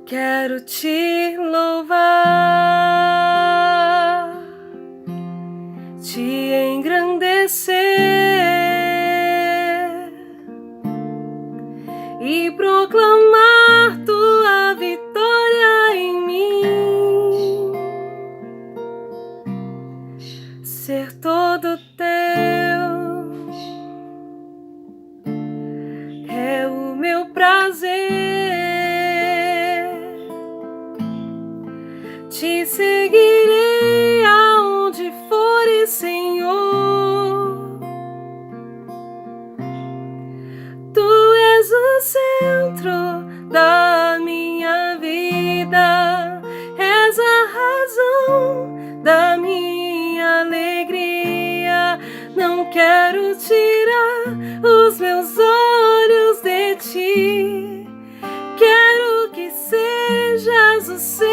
Quero te louvar, te engrandecer e proclamar tua vitória em mim, ser todo teu é o meu prazer. Te seguirei aonde fores, Senhor. Tu és o centro da minha vida, és a razão da minha alegria. Não quero tirar os meus olhos de ti, quero que sejas o centro